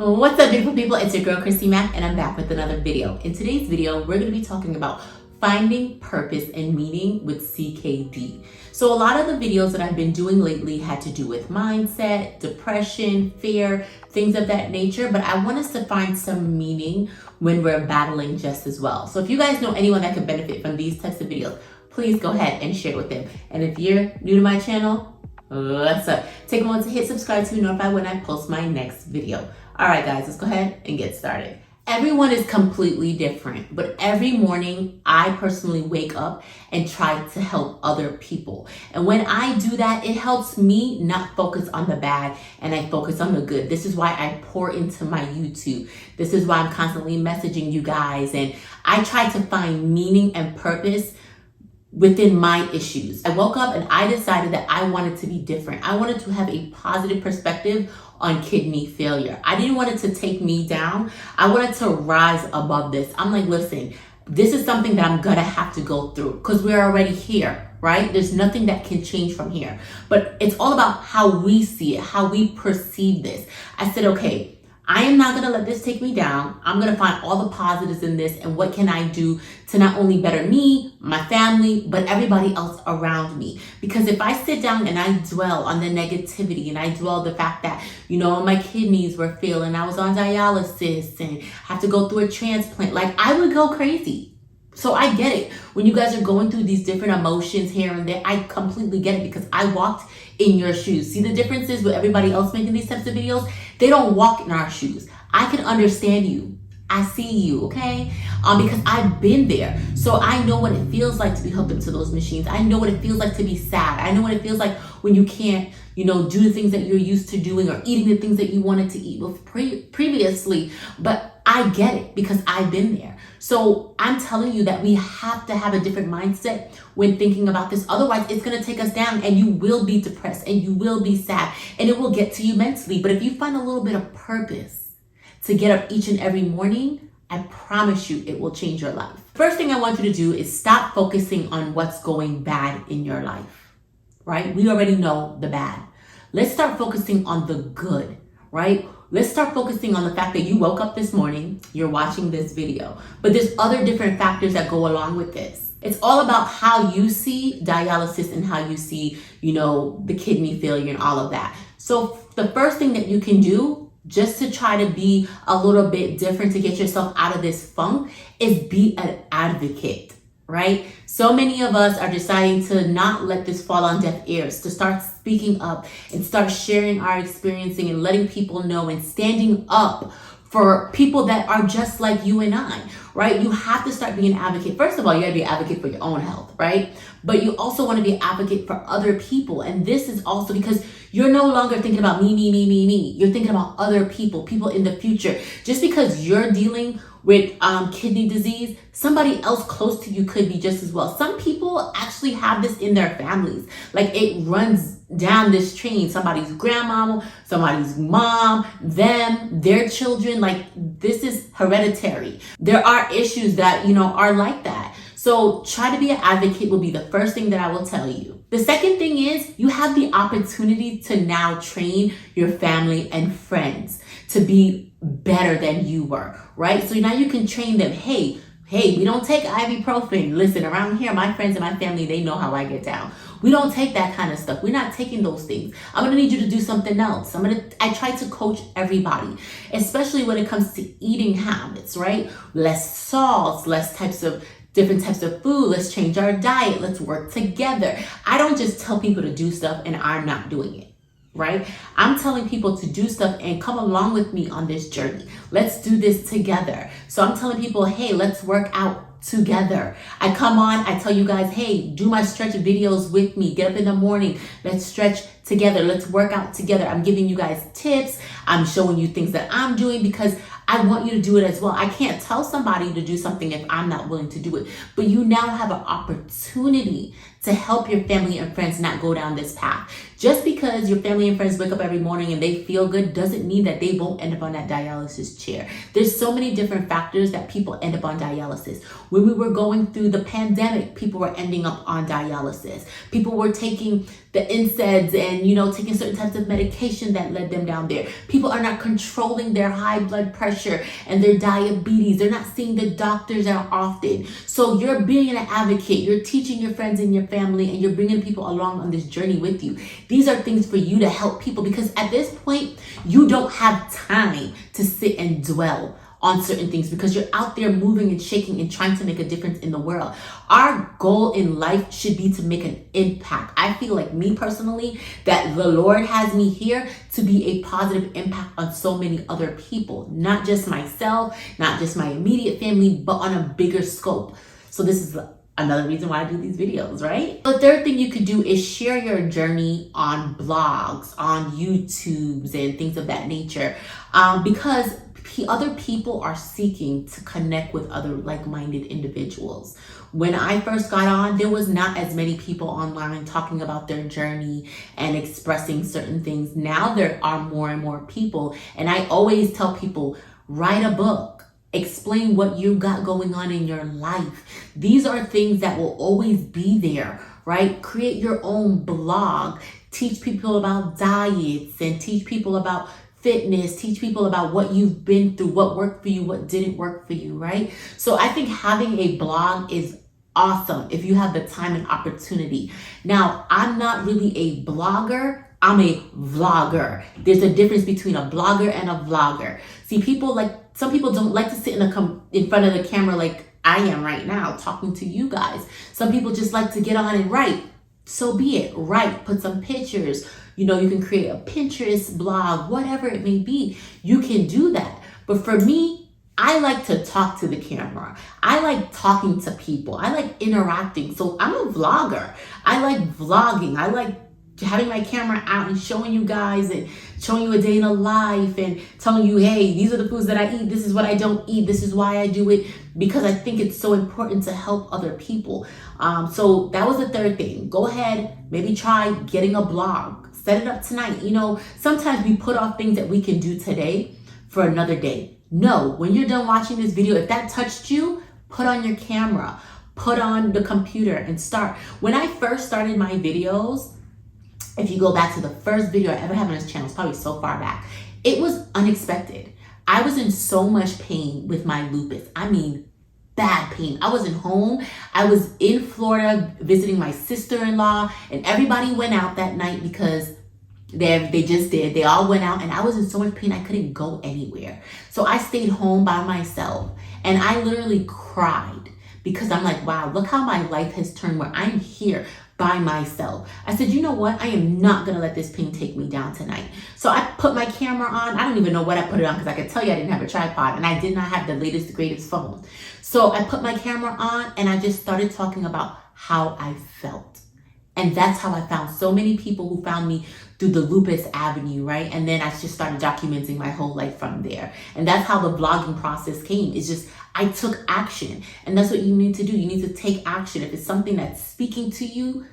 What's up, beautiful people? It's your girl Crissy and I'm back with another video. In today's video, we're going to be talking about finding purpose and meaning with CKD. So a lot of the videos that I've been doing lately had to do with mindset, depression, fear, things of that nature, but I want us to find some meaning when we're battling just as well. So if you guys know anyone that could benefit from these types of videos, please go ahead and share with them. And if you're new to my channel, what's up? Take a moment to hit subscribe to be notified when I post my next video. All right, guys, let's go ahead and get started. Everyone is completely different, but every morning I personally wake up and try to help other people. And when I do that, it helps me not focus on the bad and I focus on the good. This is why I pour into my YouTube. This is why I'm constantly messaging you guys. And I try to find meaning and purpose within my issues. I woke up and I decided that I wanted to be different. I wanted to have a positive perspective on kidney failure. I didn't want it to take me down. I wanted to rise above this. I'm like, listen, this is something that I'm gonna have to go through because we're already here, right? There's nothing that can change from here. But it's all about how we see it, how we perceive this. I said, okay, I am not gonna let this take me down. I'm gonna find all the positives in this and what can I do to not only better me, my family, but everybody else around me. Because if I sit down and I dwell on the negativity and I dwell the fact that, my kidneys were failing, I was on dialysis and have to go through a transplant, like I would go crazy. So I get it. When you guys are going through these different emotions here and there, I completely get it because I walked in your shoes. See the differences with everybody else making these types of videos? They don't walk in our shoes. I can understand you. I see you, okay? Because I've been there. So I know what it feels like to be hooked up to those machines. I know what it feels like to be sad. I know what it feels like when you can't, do the things that you're used to doing or eating the things that you wanted to eat previously. But I get it because I've been there. So I'm telling you that we have to have a different mindset when thinking about this. Otherwise, it's going to take us down and you will be depressed and you will be sad and it will get to you mentally. But if you find a little bit of purpose to get up each and every morning, I promise you it will change your life. First thing I want you to do is stop focusing on what's going bad in your life, right? We already know the bad. Let's start focusing on the good, right? Let's start focusing on the fact that you woke up this morning, you're watching this video, but there's other different factors that go along with this. It's all about how you see dialysis and how you see, the kidney failure and all of that. So the first thing that you can do just to try to be a little bit different to get yourself out of this funk is be an advocate, right? So many of us are deciding to not let this fall on deaf ears, to start speaking up and start sharing our experiencing and letting people know and standing up for people that are just like you and I, right? You have to start being an advocate. First of all, you gotta be an advocate for your own health, right? But you also wanna be an advocate for other people. And this is also because you're no longer thinking about me. You're thinking about other people in the future. Just because you're dealing with kidney disease, somebody else close to you could be just as well. Some people actually have this in their families. Like it runs down this chain. Somebody's grandmama, somebody's mom, them, their children. Like this is hereditary. There are issues that, are like that. So try to be an advocate will be the first thing that I will tell you. The second thing is you have the opportunity to now train your family and friends to be better than you were, right? So now you can train them. Hey, we don't take ibuprofen. Listen, around here, my friends and my family, they know how I get down. We don't take that kind of stuff. We're not taking those things. I'm gonna need you to do something else. I try to coach everybody, especially when it comes to eating habits, right? Less salt, different types of food. Let's change our diet. Let's work together. I don't just tell people to do stuff and I'm not doing it, right? I'm telling people to do stuff and come along with me on this journey. Let's do this together. So I'm telling people, hey, let's work out together. I come on, I tell you guys, hey, do my stretch videos with me. Get up in the morning. Let's stretch together. Let's work out together. I'm giving you guys tips. I'm showing you things that I'm doing because I want you to do it as well. I can't tell somebody to do something if I'm not willing to do it. But you now have an opportunity to help your family and friends not go down this path. Just because your family and friends wake up every morning and they feel good doesn't mean that they won't end up on that dialysis chair. There's so many different factors that people end up on dialysis. When we were going through the pandemic, people were ending up on dialysis. People were taking the NSAIDs and, you know, taking certain types of medication that led them down there. People are not controlling their high blood pressure and their diabetes. They're not seeing the doctors that often. So you're being an advocate. You're teaching your friends and your family, and you're bringing people along on this journey with you. These are things for you to help people, because at this point, you don't have time to sit and dwell on certain things, because you're out there moving and shaking and trying to make a difference in the world. Our goal in life should be to make an impact. I feel like, me personally, that the Lord has me here to be a positive impact on so many other people, not just myself, not just my immediate family, but on a bigger scope. So this is another reason why I do these videos, right? The third thing you could do is share your journey on blogs, on YouTubes, and things of that nature, because other people are seeking to connect with other like-minded individuals. When I first got on, there was not as many people online talking about their journey and expressing certain things. Now there are more and more people, and I always tell people, write a book. Explain what you got going on in your life. These are things that will always be there, right? Create your own blog. Teach people about diets and teach people about fitness, teach people about what you've been through, what worked for you, what didn't work for you, right? So I think having a blog is awesome if you have the time and opportunity. Now, I'm not really a blogger, I'm a vlogger. There's a difference between a blogger and a vlogger. See, some people don't like to sit in front of the camera like I am right now talking to you guys. Some people just like to get on and write. So be it. Write, put some pictures. You know, you can create a Pinterest blog, whatever it may be. You can do that. But for me, I like to talk to the camera. I like talking to people. I like interacting. So I'm a vlogger. I like vlogging. I like having my camera out and showing you guys and showing you a day in a life and telling you, hey, these are the foods that I eat. This is what I don't eat. This is why I do it, because I think it's so important to help other people. So that was the third thing. Go ahead, maybe try getting a blog. Set it up tonight. You know, sometimes we put off things that we can do today for another day. No, when you're done watching this video, if that touched you, put on your camera, put on the computer and start. When I first started my videos, if you go back to the first video I ever had on this channel, it's probably so far back, it was unexpected. I was in so much pain with my lupus. I mean, bad pain. I wasn't home. I was in Florida visiting my sister-in-law, and everybody went out that night because they just did. They all went out, and I was in so much pain I couldn't go anywhere. So I stayed home by myself, and I literally cried because I'm like, wow, look how my life has turned where I'm here by myself. I said, you know what? I am not going to let this pain take me down tonight. So I put my camera on. I don't even know what I put it on, because I could tell you I didn't have a tripod and I did not have the latest, greatest phone. So I put my camera on and I just started talking about how I felt. And that's how I found so many people who found me through the lupus avenue, right? And then I just started documenting my whole life from there. And that's how the vlogging process came. It's just, I took action. And that's what you need to do. You need to take action. If it's something that's speaking to you,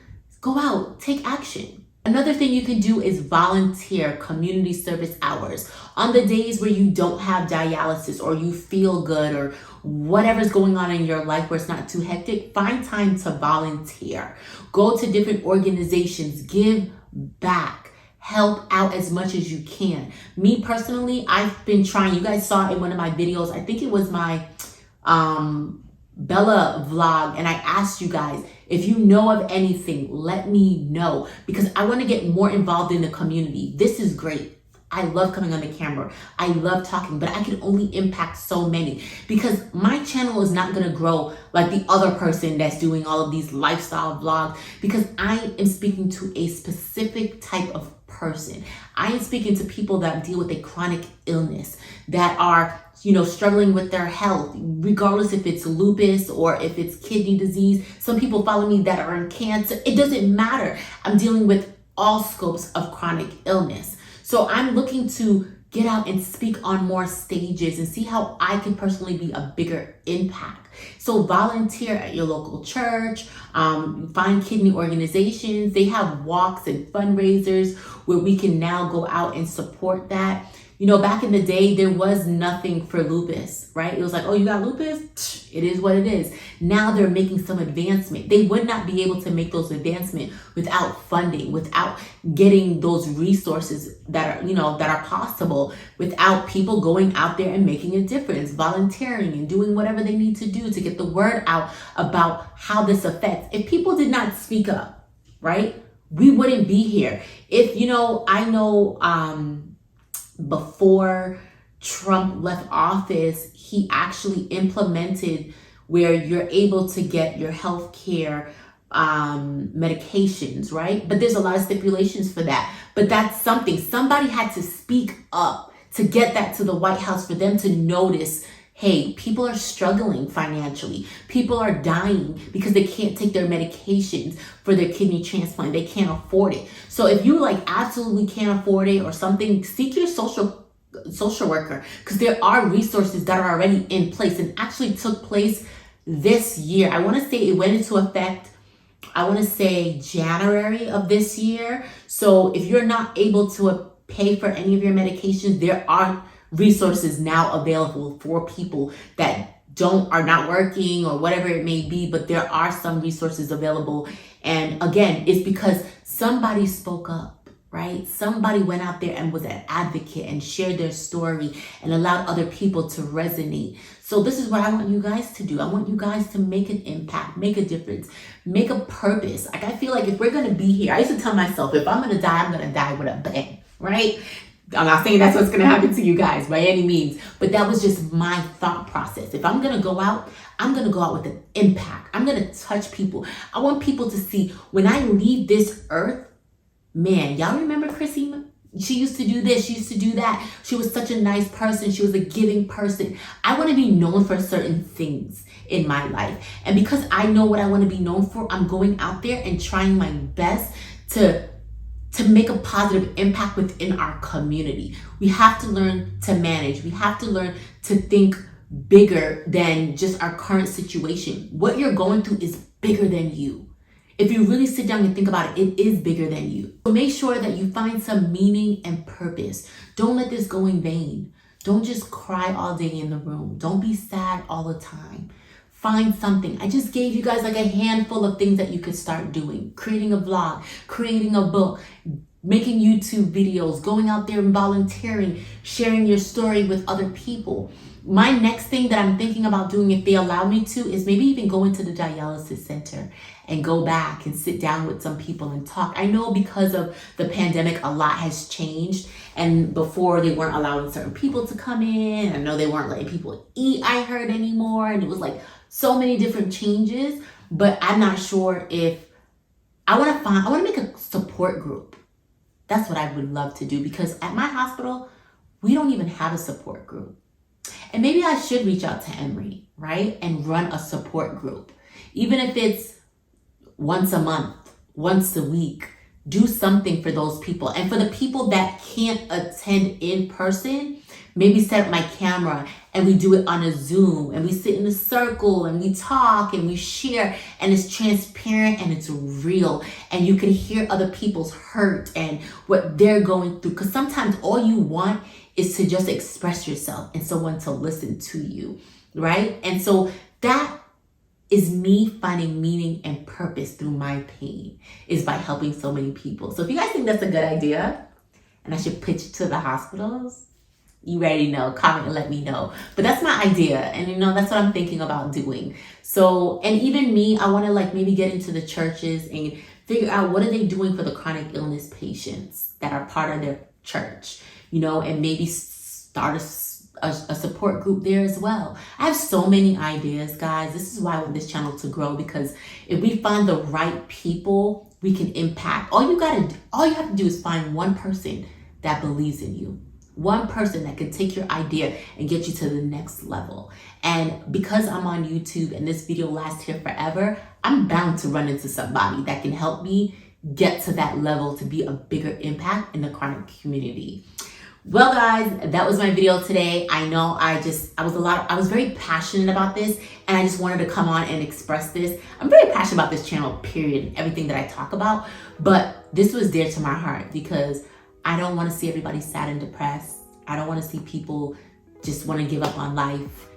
go out, take action. Another thing you can do is volunteer community service hours. On the days where you don't have dialysis or you feel good or whatever's going on in your life where it's not too hectic, find time to volunteer. Go to different organizations, give back, help out as much as you can. Me personally, I've been trying, you guys saw in one of my videos, I think it was my Bella vlog, and I asked you guys, if you know of anything, let me know, because I want to get more involved in the community. This is great. I love coming on the camera. I love talking, but I can only impact so many, because my channel is not going to grow like the other person that's doing all of these lifestyle vlogs, because I am speaking to a specific type of person. I am speaking to people that deal with a chronic illness, that are, you know, struggling with their health, regardless if it's lupus or if it's kidney disease. Some people follow me that are in cancer. It doesn't matter. I'm dealing with all scopes of chronic illness. So I'm looking to get out and speak on more stages and see how I can personally be a bigger impact. So volunteer at your local church, find kidney organizations. They have walks and fundraisers where we can now go out and support that. You know, back in the day, there was nothing for lupus, right? It was like, oh, you got lupus? It is what it is. Now they're making some advancement. They would not be able to make those advancements without funding, without getting those resources that are, you know, that are possible, without people going out there and making a difference, volunteering and doing whatever they need to do to get the word out about how this affects. If people did not speak up, right, we wouldn't be here. If, you know, I know, before Trump left office, he actually implemented where you're able to get your health care medications, right? But there's a lot of stipulations for that. But that's something, somebody had to speak up to get that to the White House for them to notice, hey, people are struggling financially. People are dying because they can't take their medications for their kidney transplant. They can't afford it. So if you like absolutely can't afford it or something, seek your social worker, because there are resources that are already in place and actually took place this year. I want to say it went into effect, I want to say January of this year. So if you're not able to pay for any of your medications, there are resources now available for people that are not working or whatever it may be, but there are some resources available. And again, it's because somebody spoke up, right? Somebody went out there and was an advocate and shared their story and allowed other people to resonate. So this is what I want you guys to do. I want you guys to make an impact, make a difference, make a purpose. Like, I feel like if we're going to be here, I used to tell myself, if I'm going to die, I'm going to die with a bang, right? I'm not saying that's what's going to happen to you guys by any means, but that was just my thought process. If I'm going to go out, I'm going to go out with an impact. I'm going to touch people. I want people to see when I leave this earth, man, y'all remember Crissy? She used to do this. She used to do that. She was such a nice person. She was a giving person. I want to be known for certain things in my life. And because I know what I want to be known for, I'm going out there and trying my best to make a positive impact within our community. We have to learn to manage. We have to learn to think bigger than just our current situation. What you're going through is bigger than you. If you really sit down and think about it, it is bigger than you. So make sure that you find some meaning and purpose. Don't let this go in vain. Don't just cry all day in the room. Don't be sad all the time. Find something. I just gave you guys like a handful of things that you could start doing. Creating a vlog, creating a book, making YouTube videos, going out there and volunteering, sharing your story with other people. My next thing that I'm thinking about doing, if they allow me to, is maybe even go into the dialysis center and go back and sit down with some people and talk. I know because of the pandemic, a lot has changed. And before, they weren't allowing certain people to come in. I know they weren't letting people eat, I heard, anymore. And it was like so many different changes. But I'm not sure if I want to make a support group. That's what I would love to do, because at my hospital, we don't even have a support group. And maybe I should reach out to Emory, right? And run a support group. Even if it's once a month, once a week, do something for those people. And for the people that can't attend in person, maybe set up my camera and we do it on a Zoom and we sit in a circle and we talk and we share, and it's transparent and it's real, and you can hear other people's hurt and what they're going through. Because sometimes all you want is to just express yourself and someone to listen to you, right? And so that is me finding meaning and purpose through my pain, is by helping so many people. So if you guys think that's a good idea and I should pitch it to the hospitals, you already know, comment and let me know. But that's my idea, and you know, that's what I'm thinking about doing. So, and even me, I want to like maybe get into the churches and figure out what are they doing for the chronic illness patients that are part of their church, you know, and maybe start a support group there as well. I have so many ideas, guys. This is why I want this channel to grow, because if we find the right people, we can impact. All you have to do is find one person that believes in you. One person that can take your idea and get you to the next level. And because I'm on YouTube and this video lasts here forever, I'm bound to run into somebody that can help me get to that level to be a bigger impact in the chronic community. Well, guys, that was my video today. I know I was very passionate about this, and I just wanted to come on and express this. I'm very passionate about this channel, period, everything that I talk about, but this was dear to my heart because I don't want to see everybody sad and depressed. I don't want to see people just want to give up on life.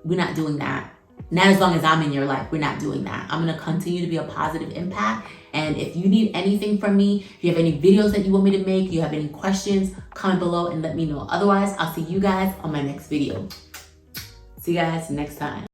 We're not doing that. Not as long as I'm in your life, we're not doing that. I'm going to continue to be a positive impact. And if you need anything from me, if you have any videos that you want me to make, you have any questions, comment below and let me know. Otherwise, I'll see you guys on my next video. See you guys next time.